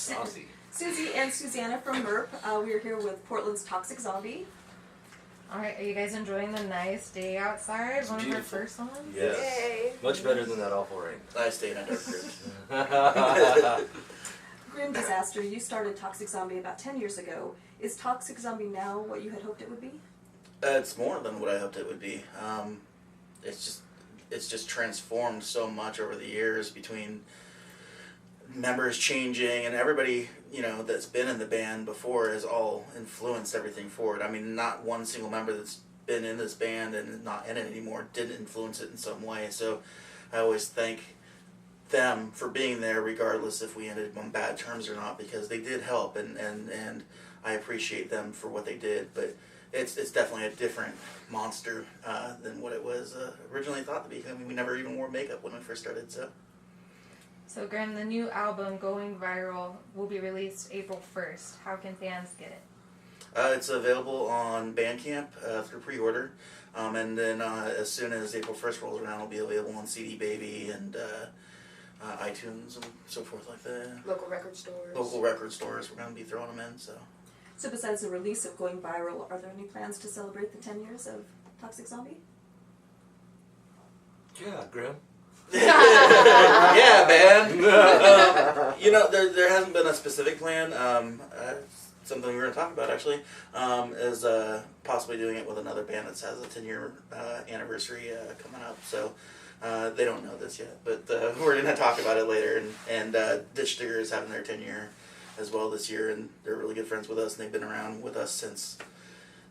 Saucy. Susie and Susanna from MIRP. We are here with Portland's Toxic Zombie. Alright, are you guys enjoying the nice day outside? One of our first ones? Yes. Yay. Much better than that awful rain. I stayed under Grimz. Grim Dizaster, you started Toxic Zombie about 10 years ago. Is Toxic Zombie now what you had hoped it would be? It's more than what I hoped it would be. It's just transformed so much over the years between members changing and everybody, that's been in the band before has all influenced everything forward. I mean, not one single member that's been in this band and not in it anymore didn't influence it in some way. So I always thank them for being there regardless if we ended on bad terms or not, because they did help and I appreciate them for what they did. But it's definitely a different monster than what it was originally thought to be. I mean, we never even wore makeup when we first started, so. So, Grim, the new album, Going Viral, will be released April 1st. How can fans get it? It's available on Bandcamp through pre-order, and then as soon as April 1st rolls around, it'll be available on CD Baby and iTunes and so forth like that. Local record stores. Local record stores, we're going to be throwing them in, so. So besides the release of Going Viral, are there any plans to celebrate the 10 years of Toxic Zombie? Yeah, Grim. Yeah, man. There hasn't been a specific plan. Something we were going to talk about actually is possibly doing it with another band that has a 10-year anniversary coming up. So they don't know this yet, but we're going to talk about it later. And Ditch Digger is having their 10-year as well this year, and they're really good friends with us, and they've been around with us since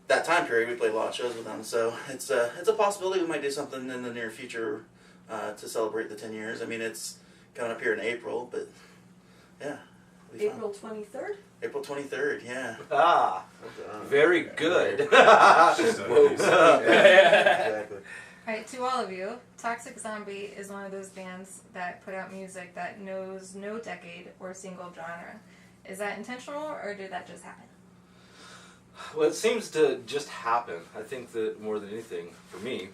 that time period. We played a lot of shows with them, so it's a possibility we might do something in the near future to celebrate the 10 years. I mean, it's coming up here in April, but yeah. April 23rd? April 23rd, yeah. Ah, very good. Exactly. Alright, to all of you, Toxic Zombie is one of those bands that put out music that knows no decade or single genre. Is that intentional, or did that just happen? Well, it seems to just happen. I think that more than anything, for me,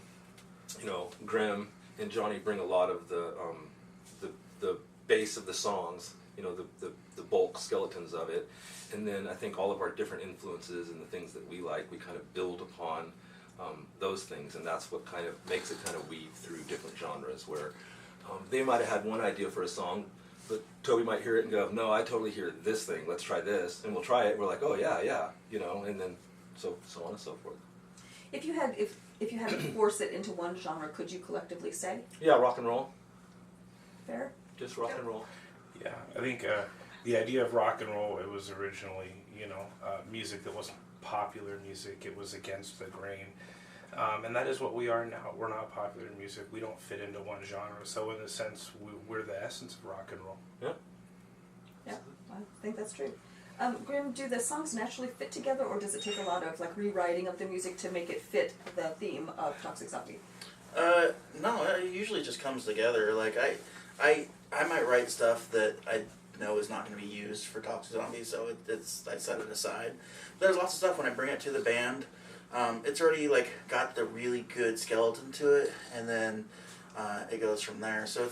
Grim and Johnny bring a lot of the base of the songs, the bulk skeletons of it, and then I think all of our different influences and the things that we like, we kind of build upon those things, and that's what kind of makes it kind of weave through different genres, where they might have had one idea for a song, but Toby might hear it and go, no, I totally hear this thing, let's try this, and we'll try it, and we're like, oh yeah, and then so on and so forth. If you had to force it into one genre, could you collectively say? Yeah, rock and roll. Fair? Just rock and roll. Yeah, I think the idea of rock and roll, it was originally, music that wasn't popular music. It was against the grain. And that is what we are now. We're not popular music. We don't fit into one genre. So in a sense, we're the essence of rock and roll. Yeah. Yeah, I think that's true. Grim, do the songs naturally fit together, or does it take a lot of rewriting of the music to make it fit the theme of Toxic Zombie? No, it usually just comes together. I might write stuff that I know is not going to be used for Toxic Zombie, so I set it aside. There's lots of stuff when I bring it to the band. It's already got the really good skeleton to it, and then it goes from there. So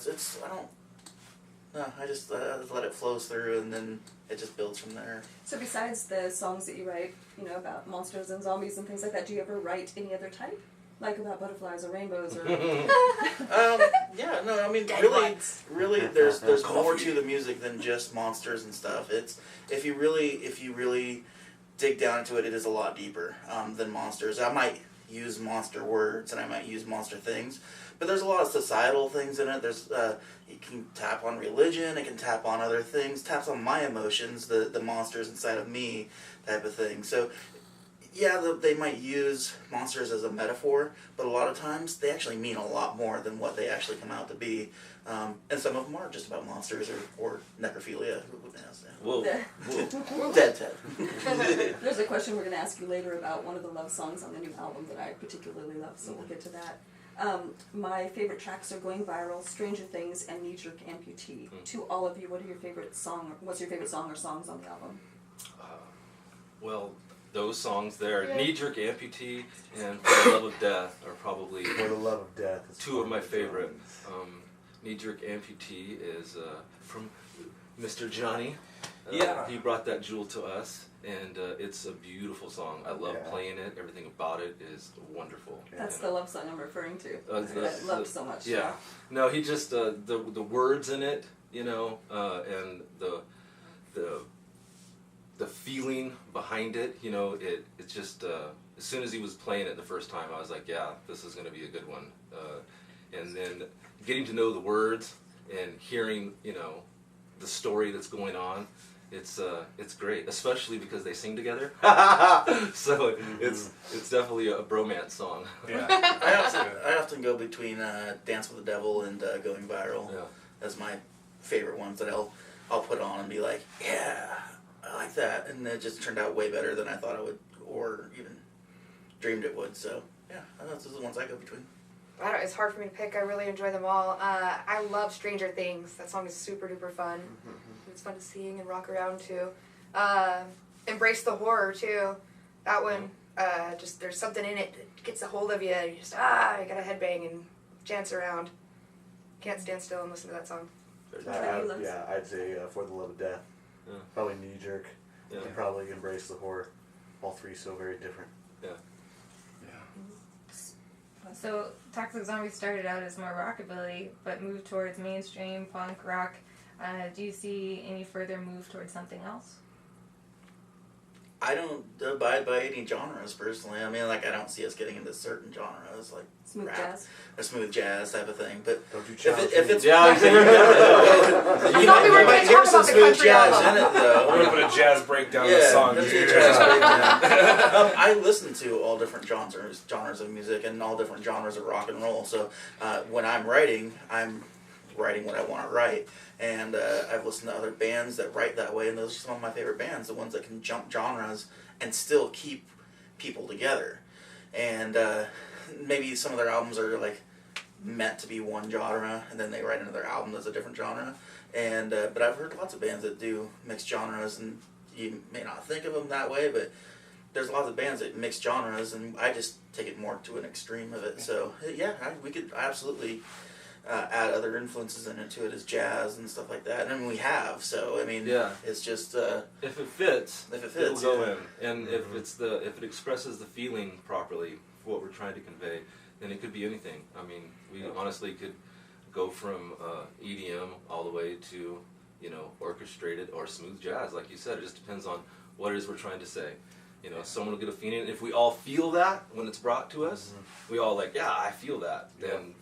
I just let it flows through, and then it just builds from there. So besides the songs that you write, about monsters and zombies and things like that, do you ever write any other type? Like about butterflies or rainbows or... Yeah, no, I mean, really, there's more to the music than just monsters and stuff. It's, if you really dig down into it, it is a lot deeper than monsters. I might use monster words and I might use monster things, but there's a lot of societal things in it. There's, it can tap on religion, it can tap on other things, taps on my emotions, the monsters inside of me type of thing. So, yeah, they might use monsters as a metaphor, but a lot of times they actually mean a lot more than what they actually come out to be. And some of them are just about monsters or necrophilia. Whoa. Dead Ted. There's a question we're going to ask you later about one of the love songs on the new album that I particularly love, so we'll get to that. My favorite tracks are Going Viral, Stranger Things, and Knee Jerk Amputee. To all of you, what's your favorite song or songs on the album? Well, those songs there, Knee Jerk Amputee and For the Love of Death are probably For the Love of Death. two of my favorite. Knee Jerk Amputee is from Mr. Johnny, Yeah. He brought that jewel to us, and it's a beautiful song. I love playing it. Everything about it is wonderful. That's the love song I'm referring to. The- I loved so much. Yeah. No, he just the words in it, you know, and the feeling behind it, you know, it's just as soon as he was playing it the first time, I was like, yeah, this is going to be a good one. And then getting to know the words and hearing, you know, the story that's going on, it's great, especially because they sing together. So it's definitely a bromance song. Yeah. I often go between Dance with the Devil and Going Viral as my favorite ones that I'll put on and be like, yeah, I like that, and it just turned out way better than I thought it would, or even dreamed it would. So yeah, those are the ones I go between. I don't, it's hard for me to pick. I really enjoy them all. I love Stranger Things. That song is super duper fun. It's fun to sing and rock around to. Embrace the Horror too. That one, just there's something in it that gets a hold of you. You just you gotta headbang and dance around. Can't stand still and listen to that song. I'd say For the Love of Death. Yeah. Probably Knee Jerk. Yeah. And probably Embrace the Horror. All three so very different. Yeah. So Toxic Zombie started out as more rockabilly, but moved towards mainstream punk rock. Do you see any further move towards something else? I don't abide by any genres personally. I mean, like, I don't see us getting into certain genres like Smooth rap jazz. or smooth jazz type of thing. But Don't you if, challenge if me. it's I thought we were gonna talk about the country jazz album. in it though. We're gonna put a jazz breakdown of the Yeah, song. that's here. a jazz breakdown. I listen to all different genres of music and all different genres of rock and roll. So when I'm writing what I want to write. And I've listened to other bands that write that way, and those are some of my favorite bands, the ones that can jump genres and still keep people together. And maybe some of their albums are like meant to be one genre, and then they write another album that's a different genre. And but I've heard lots of bands that do mix genres, and you may not think of them that way, but there's lots of bands that mix genres, and I just take it more to an extreme of it. So yeah, we could absolutely add other influences into it as jazz and stuff like that. And I mean, we have. So I mean, it's just if it fits, it'll go in. And Mm-hmm. if it expresses the feeling properly for what we're trying to convey, then it could be anything. I mean, we honestly could go from EDM all the way to, you know, orchestrated or smooth jazz, like you said. It just depends on what it is we're trying to say. You know, someone will get a feeling. If we all feel that when it's brought to us, we all like, yeah, I feel that. Then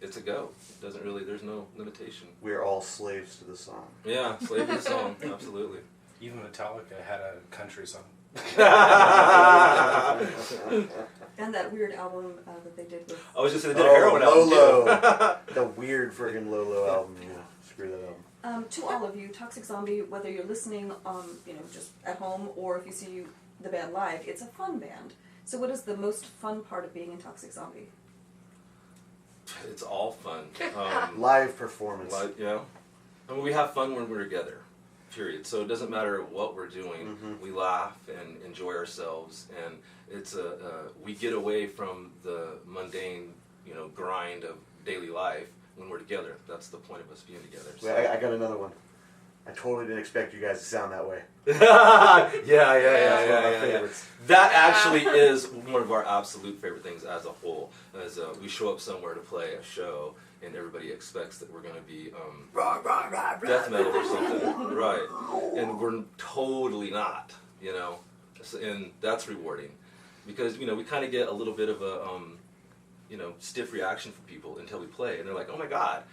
it's a go. It doesn't really. There's no limitation. We are all slaves to the song. Yeah, slave to the song. Absolutely. Even Metallica had a country song. And that weird album that they did with... I was just going to did a heroin album Lolo. The weird friggin' Lolo album. Yeah, screw that album. To all of you, Toxic Zombie, whether you're listening just at home or if you see the band live, it's a fun band. So what is the most fun part of being in Toxic Zombie? It's all fun. Live performance. I mean, we have fun when we're together, period. So it doesn't matter what we're doing. We laugh and enjoy ourselves, and it's we get away from the mundane, grind of daily life when we're together. That's the point of us being together. So. Wait, I got another one. I totally didn't expect you guys to sound that way. yeah. One of my favorites. That actually is one of our absolute favorite things as a whole. As we show up somewhere to play a show, and everybody expects that we're going to be death metal or something, right? And we're totally not, and that's rewarding, because we kind of get a little bit of a stiff reaction from people until we play, and they're like, "Oh my God,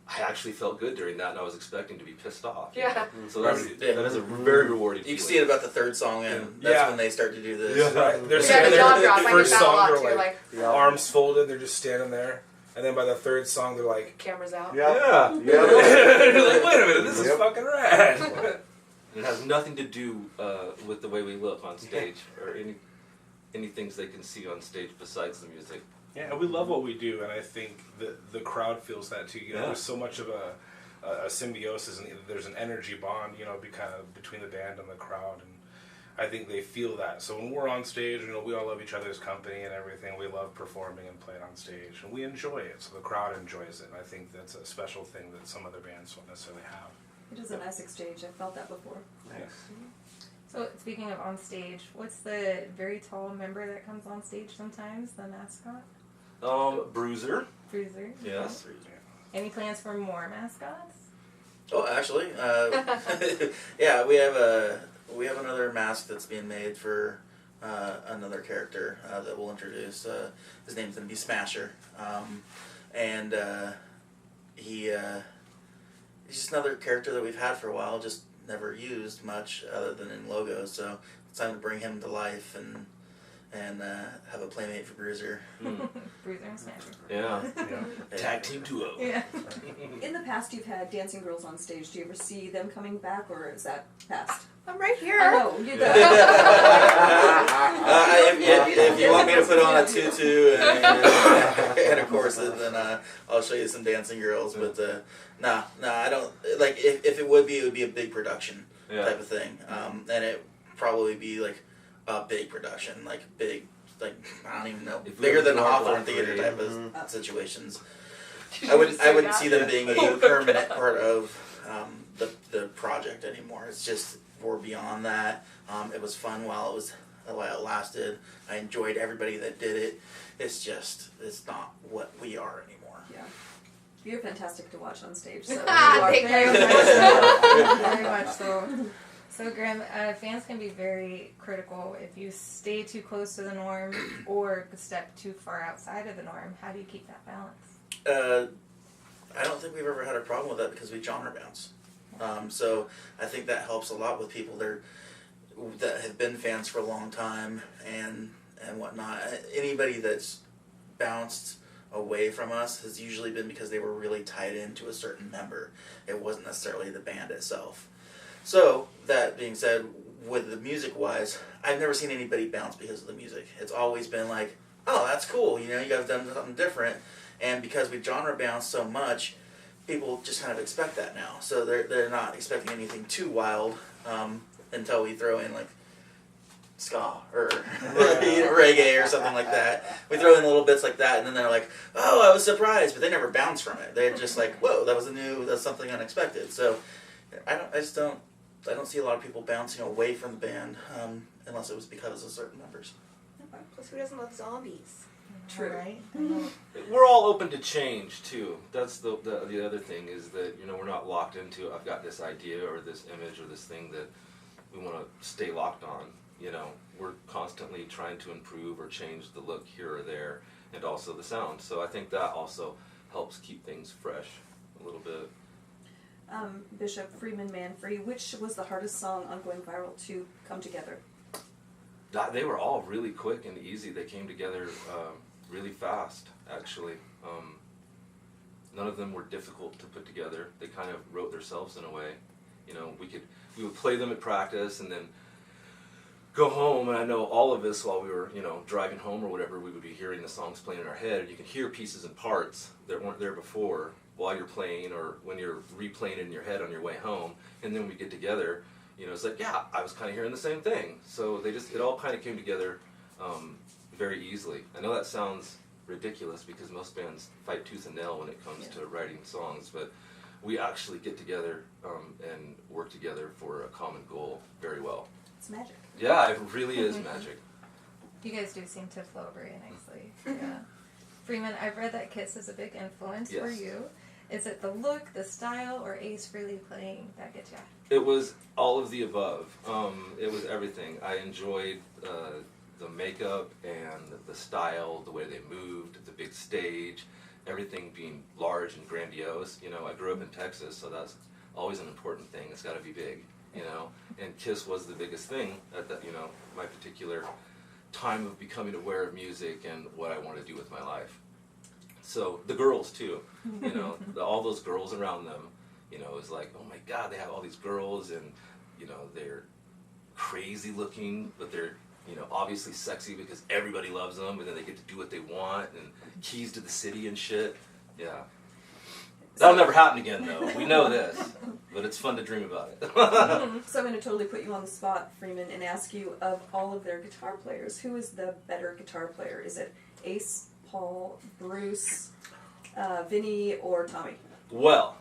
I actually felt good during that, and I was expecting to be pissed off." Yeah. So that is a very rewarding. You can see it about the third song, and that's when they start to do this. Yeah, right. They're Yeah, standing the there, jaw drop. the I get first that a song, lot they're too. like, Like, arms folded, they're just standing there. And then by the third song, they're like, cameras out. Yeah. you're like, wait a minute, this is fucking rad. It has nothing to do with the way we look on stage or any things they can see on stage besides the music. Yeah, we love what we do, and I think the crowd feels that too. There's so much of a symbiosis, and there's an energy bond, between the band and the crowd, and I think they feel that. So when we're on stage, we all love each other's company and everything. We love performing and playing on stage, and we enjoy it. So the crowd enjoys it. And I think that's a special thing that some other bands don't necessarily have. It is a nice exchange. I've felt that before. Nice. So speaking of on stage, what's the very tall member that comes on stage sometimes? The mascot, Bruiser. Bruiser. Yes. Any plans for more mascots? Oh, actually, yeah, we have another mask that's being made for another character that we'll introduce. His name's gonna be Smasher, and he's just another character that we've had for a while, just never used much other than in logos. So it's time to bring him to life and have a playmate for Bruiser. Bruiser and Smasher. Yeah. Yeah. Tag team duo. Yeah. In the past, you've had dancing girls on stage. Do you ever see them coming back, or is that past? I'm right here. I know, you do. If you want me to put on a tutu and a corset, then I'll show you some dancing girls. But no, I don't like. If it would be a big production type of thing, and it probably be like a big production, like big, like I don't even know, bigger than a Hawthorne Theater type of situations. I wouldn't see them being a permanent part of the project anymore. It's just we're beyond that. It was fun while it lasted. I enjoyed everybody that did it. It's not what we are anymore. Yeah. You're fantastic to watch on stage. So you Thank are you. very much so. Very much so. So, Grim, fans can be very critical if you stay too close to the norm or step too far outside of the norm. How do you keep that balance? I don't think we've ever had a problem with that because we genre bounce. So I think that helps a lot with people that have been fans for a long time and whatnot. Anybody that's bounced away from us has usually been because they were really tied into a certain member. It wasn't necessarily the band itself. So, that being said, with the music-wise, I've never seen anybody bounce because of the music. It's always been like, oh, that's cool, you guys have done something different. And because we genre bounce so much, people just kind of expect that now. So they're not expecting anything too wild until we throw in, like, ska or reggae or something like that. We throw in little bits like that, and then they're like, oh, I was surprised, but they never bounce from it. They're just like, whoa, that's something unexpected. So, I don't see a lot of people bouncing away from the band unless it was because of certain members. Plus, who doesn't love zombies? True. Right? We're all open to change too. That's the other thing is that we're not locked into I've got this idea or this image or this thing that we want to stay locked on. We're constantly trying to improve or change the look here or there, and also the sound. So I think that also helps keep things fresh a little bit. Bishop, Freeman, Manfrey, which was the hardest song on Going Viral to come together? They were all really quick and easy. They came together really fast, actually. None of them were difficult to put together. They kind of wrote themselves in a way. We would play them at practice and then go home, and I know all of us while we were, driving home or whatever, we would be hearing the songs playing in our head, and you could hear pieces and parts that weren't there before while you're playing or when you're replaying it in your head on your way home, and then we get together, it's like, yeah, I was kind of hearing the same thing. So it all kind of came together very easily. I know that sounds ridiculous because most bands fight tooth and nail when it comes to writing songs, but we actually get together and work together for a common goal very well. It's magic. Yeah, it really is magic. You guys do seem to flow very nicely. Yeah. Freeman, I've read that Kiss is a big influence for you. Is it the look, the style, or Ace really playing that gets you? It was all of the above. It was everything. I enjoyed the makeup and the style, the way they moved, the big stage, everything being large and grandiose. I grew up in Texas, so that's always an important thing. It's got to be big, And Kiss was the biggest thing at that, my particular time of becoming aware of music and what I want to do with my life. So the girls too, all those girls around them, it was like, oh my God, they have all these girls and, they're crazy looking, but they're, obviously sexy because everybody loves them, and then they get to do what they want and keys to the city and shit. Yeah. That'll never happen again though. We know this, but it's fun to dream about it. So I'm going to totally put you on the spot, Freeman, and ask you, of all of their guitar players, who is the better guitar player? Is it Ace, Paul, Bruce, Vinny, or Tommy? Well,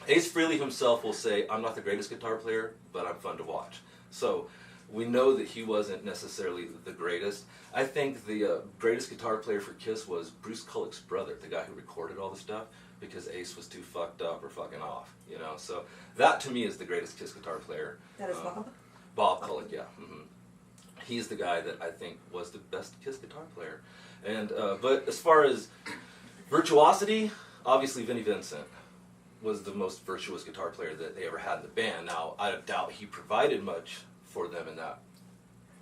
Ace Frehley himself will say, I'm not the greatest guitar player, but I'm fun to watch. So we know that he wasn't necessarily the greatest. I think the greatest guitar player for Kiss was Bruce Kulick's brother, the guy who recorded all the stuff, because Ace was too fucked up or fucking off, you know. So that to me is the greatest Kiss guitar player. That is Bob? Bob Kulick, yeah. He's the guy that I think was the best Kiss guitar player. And but as far as virtuosity, obviously Vinnie Vincent was the most virtuous guitar player that they ever had in the band. Now, I doubt he provided much for them in that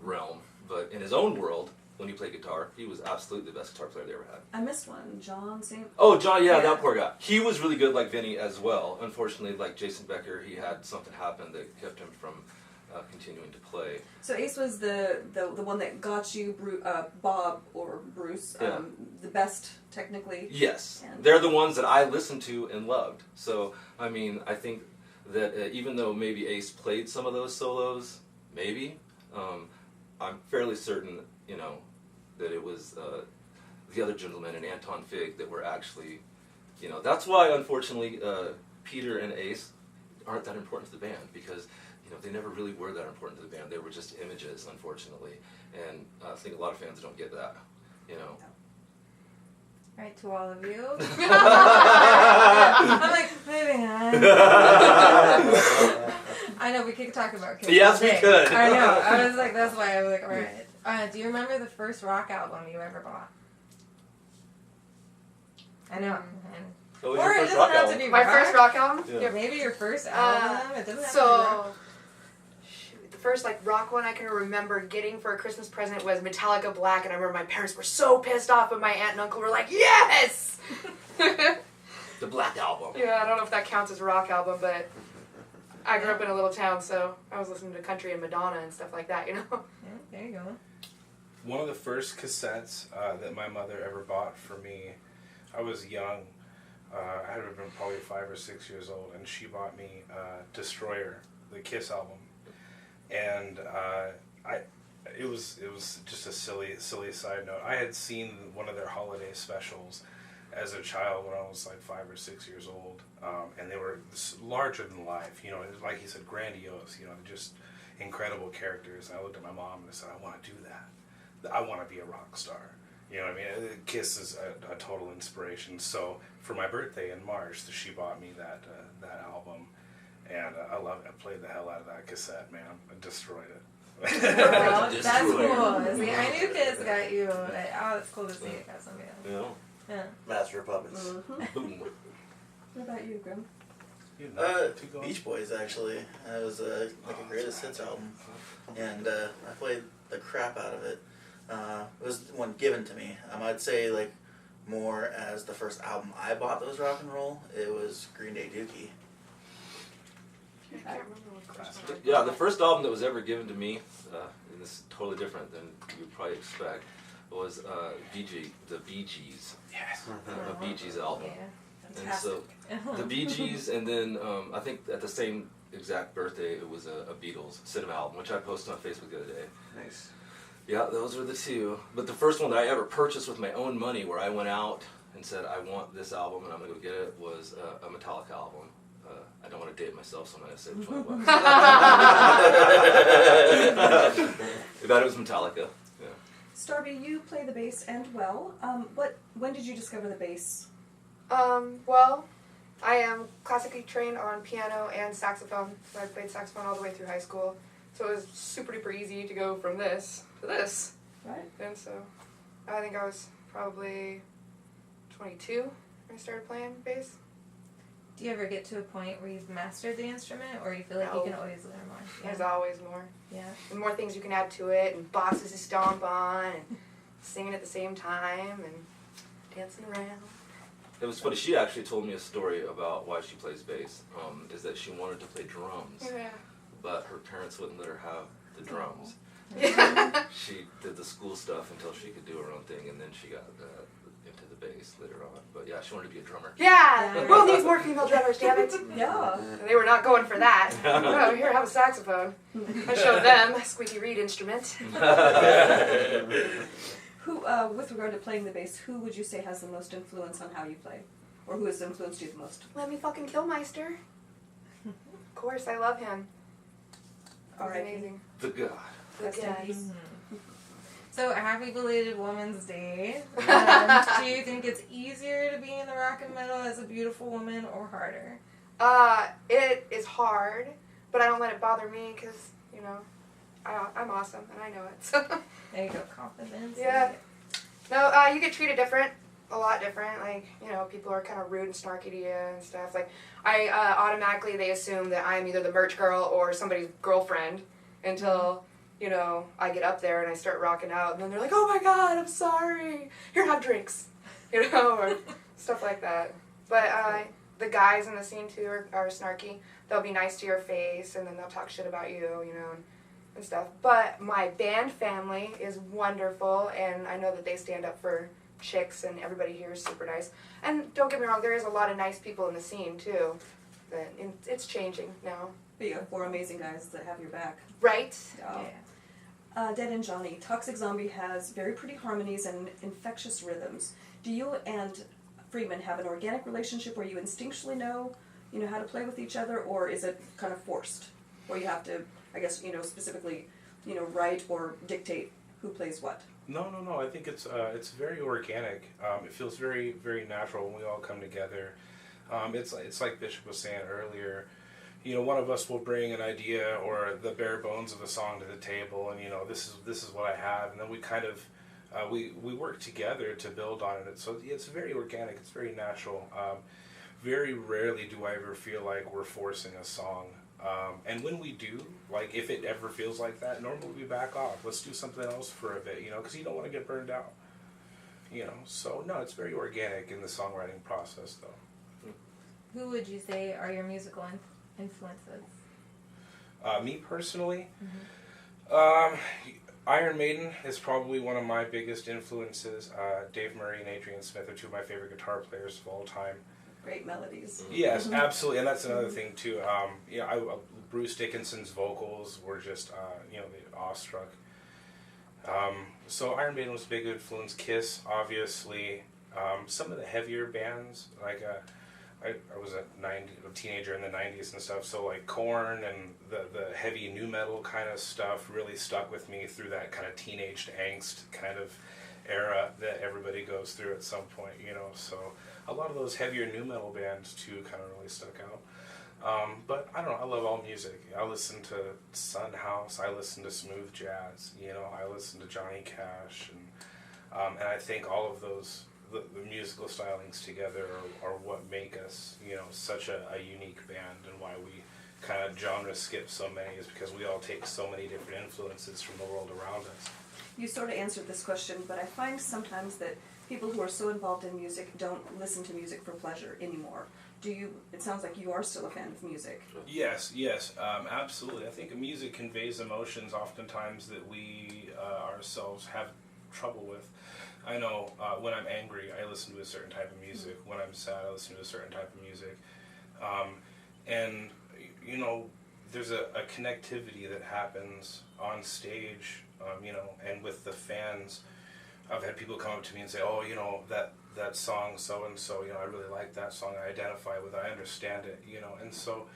realm, but in his own world, when he played guitar, he was absolutely the best guitar player they ever had. I missed one. John St. Oh, John, yeah, that poor guy. He was really good like Vinnie as well. Unfortunately, like Jason Becker, he had something happen that kept him from continuing to play. So Ace was the one that got you, Bob or Bruce, the best technically. Yes, And they're the ones that I listened to and loved. So I mean, I think that even though maybe Ace played some of those solos, maybe I'm fairly certain, you know, that it was the other gentleman and Anton Fig that were actually, you know, that's why unfortunately Peter and Ace aren't that important to the band, because they never really were that important to the band. They were just images, unfortunately. And I think a lot of fans don't get that, you know. Right, to all of you. I'm like, moving on. I know, we could talk about Kiss. Yes, we could. I know. I was like, that's why I was like, alright. Do you remember the first rock album you ever bought? I know. What was Or your it first doesn't rock have album? to be My rock. first rock album? Yeah. Maybe your first album. It doesn't have to be So, rock. the first like rock one I can remember getting for a Christmas present was Metallica Black, and I remember my parents were so pissed off, but my aunt and uncle were like, yes! The Black Album. Yeah, I don't know if that counts as a rock album, but I grew up in a little town, so I was listening to country and Madonna and stuff like that, you know? Yeah, there you go. One of the first cassettes that my mother ever bought for me, I was young. I had been probably 5 or 6 years old, and she bought me Destroyer, the Kiss album, and it was just a silly side note. I had seen one of their holiday specials as a child when I was like 5 or 6 years old, and they were larger than life. You know, like he said, grandiose. You know, just incredible characters. And I looked at my mom and I said, I want to do that. I want to be a rock star. You know what I mean? Kiss is a total inspiration. So for my birthday in March, she bought me that album, and I love it. I played the hell out of that cassette, man. I destroyed it. Well, that's cool. See, I knew Kiss got you. Oh, it's cool to see it got somebody else. Yeah. Yeah. Master of Puppets. Boom. What about you, Grim? Beach Boys, actually. It was like a greatest hits album, and I played the crap out of it. It was one given to me. I'd say like more as the first album I bought that was rock and roll. It was Green Day Dookie. I can't remember what the first one. Yeah, the first album that was ever given to me, and this is totally different than you'd probably expect, was the Bee Gees. Yes. A Bee Gees album. Yeah. And so the Bee Gees, and then I think at the same exact birthday, it was a Beatles cinema album, which I posted on Facebook the other day. Nice. Yeah, those were the two. But the first one that I ever purchased with my own money, where I went out and said, I want this album and I'm going to go get it, was a Metallica album. I don't want to date myself, so I'm going to say which one it was. But it was Metallica. Yeah. Starbie, you play the bass and well. When did you discover the bass? Well, I am classically trained on piano and saxophone. So I played saxophone all the way through high school. So it was super duper easy to go from this to this. Right. And so I think I was probably 22 when I started playing bass. Do you ever get to a point where you've mastered the instrument, or you feel like you can always learn more? There's always more. Yeah. And more things you can add to it, and boxes to stomp on, and singing at the same time, and dancing around. It was funny. She actually told me a story about why she plays bass. Is that she wanted to play drums, Yeah. but her parents wouldn't let her have the drums. Yeah. She did the school stuff until she could do her own thing, and then she got into the bass later on. But yeah, she wanted to be a drummer. Yeah, Yeah. the world needs more female drummers, damn it. Yeah. And they were not going for that. Oh, here, have a saxophone. I showed them a squeaky reed instrument. Who, with regard to playing the bass, who would you say has the most influence on how you play? Or who has influenced you the most? Let me fucking kill Meister. Of course, I love him. He's R.I.P. amazing. The God. Rest in Yes. peace. So, happy belated Women's Day. Do you think it's easier to be in the rock and metal as a beautiful woman or harder? It is hard, but I don't let it bother me because, you know, I'm awesome and I know it. So. There you go, confidence. Yeah. No, you get treated different, a lot different. Like, you know, people are kind of rude and snarky to you and stuff. Like, I automatically, they assume that I'm either the merch girl or somebody's girlfriend until, you know, I get up there and I start rocking out. And then they're like, oh my God, I'm sorry. Here, have drinks. You know, or stuff like that. But the guys in the scene, too, are snarky. They'll be nice to your face and then they'll talk shit about you, you know, and stuff. But my band family is wonderful, and I know that they stand up for chicks, and everybody here is super nice. And don't get me wrong, there is a lot of nice people in the scene too. But it's changing now. But you have 4 amazing guys that have your back. Right? Yeah. Dead and Johnny, Toxic Zombie has very pretty harmonies and infectious rhythms. Do you and Freeman have an organic relationship where you instinctually know, you know, how to play with each other, or is it kind of forced, where you have to, I guess, you know, specifically, you know, write or dictate who plays what? No. I think it's very organic. It feels very, very natural when we all come together. It's like Bishop was saying earlier. You know, one of us will bring an idea or the bare bones of a song to the table, and you know, this is what I have, and then we kind of we work together to build on it. So it's very organic. It's very natural. Very rarely do I ever feel like we're forcing a song. And when we do, like if it ever feels like that, normally we back off. Let's do something else for a bit, you know, because you don't want to get burned out. You know, so no, it's very organic in the songwriting process, though. Who would you say are your musical influences? Me personally, Iron Maiden is probably one of my biggest influences. Dave Murray and Adrian Smith are 2 of my favorite guitar players of all time. Great melodies. Yes, absolutely, and that's another thing too. Bruce Dickinson's vocals were just, awestruck. So Iron Maiden was a big influence. Kiss, obviously. Some of the heavier bands, like I was a teenager in the 90s and stuff, so like Korn and the heavy nu metal kind of stuff really stuck with me through that kind of teenage angst kind of era that everybody goes through at some point, you know, so a lot of those heavier nu metal bands too kind of really stuck out. But I don't know, I love all music. I listen to Sun House, I listen to smooth jazz, you know, I listen to Johnny Cash, and I think all of those, the musical stylings together are what make us, you know, such a unique band, and why we kind of genre skip so many is because we all take so many different influences from the world around us. You sort of answered this question, but I find sometimes that people who are so involved in music don't listen to music for pleasure anymore. It sounds like you are still a fan of music. Yes, absolutely. I think music conveys emotions oftentimes that we ourselves have trouble with. I know when I'm angry, I listen to a certain type of music. When I'm sad, I listen to a certain type of music. And, you know, there's a connectivity that happens on stage, you know, and with the fans. I've had people come up to me and say, oh, you know, that song so-and-so, you know, I really like that song, I identify with it, I understand it, you know, and so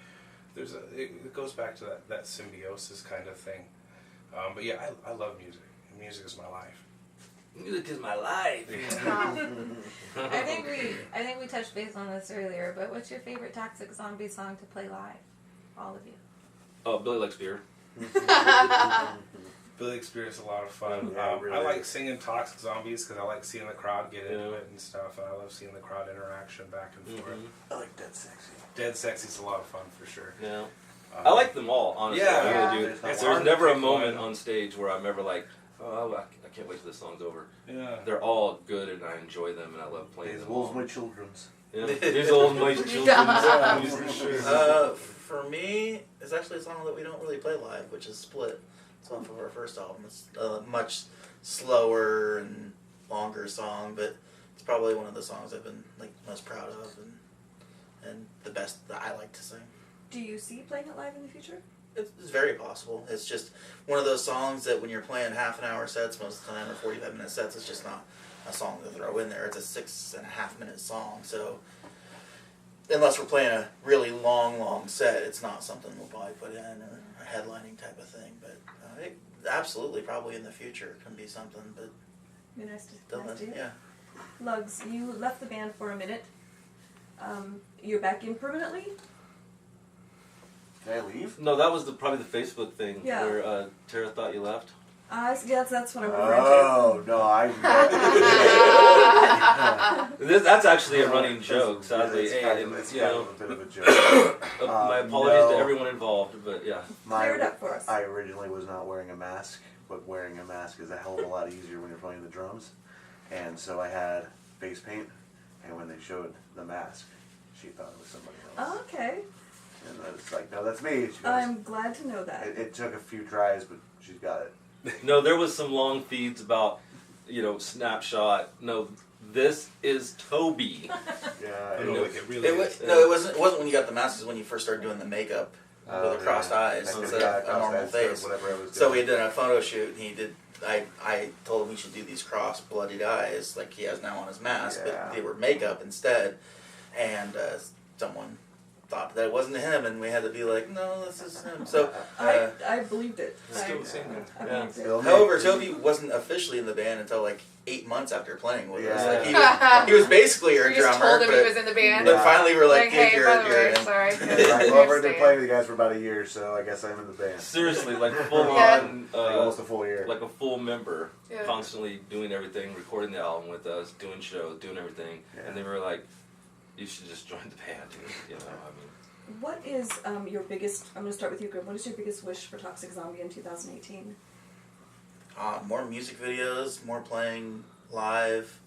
it goes back to that symbiosis kind of thing. But yeah, I love music. Music is my life. Music is my life. I think we touched base on this earlier, but what's your favorite Toxic Zombie song to play live? All of you. Oh, Billy Likes Beer. Billy Experience is a lot of fun. Really I like singing Toxic Zombies because I like seeing the crowd get into it and stuff, and I love seeing the crowd interaction back and forth. I like Dead Sexy. Dead Sexy is a lot of fun for sure. Yeah. I like them all, honestly. Yeah. I really do. It's There's hard to never a pick moment one. on stage where I'm ever like, oh, I can't wait till this song's over. Yeah. They're all good, and I enjoy them, and I love playing These them wolves, all. my children's. Yeah. These old my children. Yeah, for sure. For me, it's actually a song that we don't really play live, which is Split. It's off of our first album. It's a much slower and longer song, but it's probably one of the songs I've been like most proud of and the best that I like to sing. Do you see playing it live in the future? It's very possible. It's just one of those songs that when you're playing half-an-hour sets most of the time, or 45-minute sets, it's just not a song to throw in there. It's a 6.5-minute song, so unless we're playing a really long set, it's not something we'll probably put in or a headlining type of thing. But it absolutely probably in the future can be something. But Be nice to hear. yeah. Lugz, you left the band for a minute. You're back in permanently? Can I leave? No, that was probably the Facebook thing Yeah. where Tara thought you left. That's what I'm referring to. Oh no, That's actually a running joke, sadly. It's And, kind of, it's you kind know, of a bit of a joke. my apologies to no. everyone involved, but yeah. Clear it up for us. I originally was not wearing a mask, but wearing a mask is a hell of a lot easier when you're playing the drums. And so I had face paint, and when they showed the mask, she thought it was somebody else. Oh, okay. And I was like, no, that's me. She goes, I'm glad to know that. it took a few tries, but she's got it. No, there was some long feeds about, snapshot. No, this is Toby. Yeah, I know, like it really It is. no, it wasn't when you got the mask. It was when you first started doing the makeup with the crossed eyes instead of a normal face. Whatever I was doing. So we did a photo shoot, and he did. I told him we should do these crossed, bloodied eyes like he has now on his mask, Yeah. but they were makeup instead. And someone thought that it wasn't him, and we had to be like, no, this is him. So, I believed it. Still the same thing. I Yeah. believed it. Still me. however, Toby wasn't officially in the band until like 8 months after playing with us. Yeah. Like he was basically our We just drummer, told him but, he was in the band. but finally we're like, hey, "Dude, by the you're way, in." sorry. Like, well, I've already been playing with you guys for about a year, so I guess I'm in the band. Seriously, like full Yeah. on, Like almost a full year. like a full member, Yeah. constantly doing everything, recording the album with us, doing shows, doing everything, Yeah. and they were like, "You should just join the band." I mean. What is your biggest, I'm going to start with you, Grim. What is your biggest wish for Toxic Zombie in 2018? More music videos, more playing live,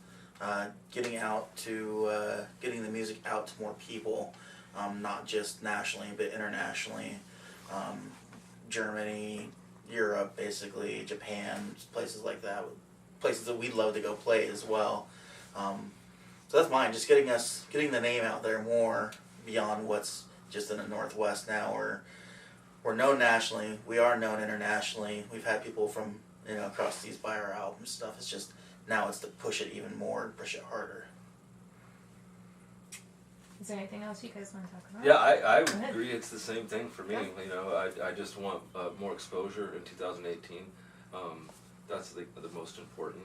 getting the music out to more people, not just nationally but internationally. Germany, Europe, basically Japan, places like that, places that we'd love to go play as well. So that's mine. Just getting the name out there more beyond what's just in the Northwest now. We're known nationally. We are known internationally. We've had people from across seas buy our album and stuff. It's just now it's to push it even more and push it harder. Is there anything else you guys want to talk about? Yeah, I Go ahead. agree. It's the same thing for me. I just want more exposure in 2018. That's the most important.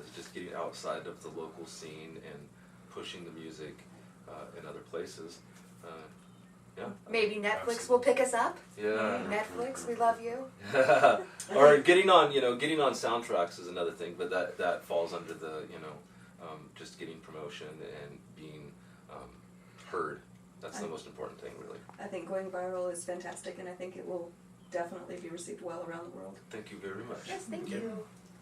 Is just getting outside of the local scene and pushing the music in other places. Yeah. Maybe Netflix will pick us up. Yeah. Netflix, we love you. Or getting on soundtracks is another thing, but that falls under the just getting promotion and being heard. That's the most important thing, really. I think going viral is fantastic, and I think it will definitely be received well around the world. Thank you very much. Yes, thank you.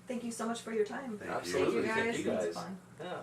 Thank you so much for your time. Thank you. Absolutely. Thank you guys. Thank you It's guys. fun. Yeah.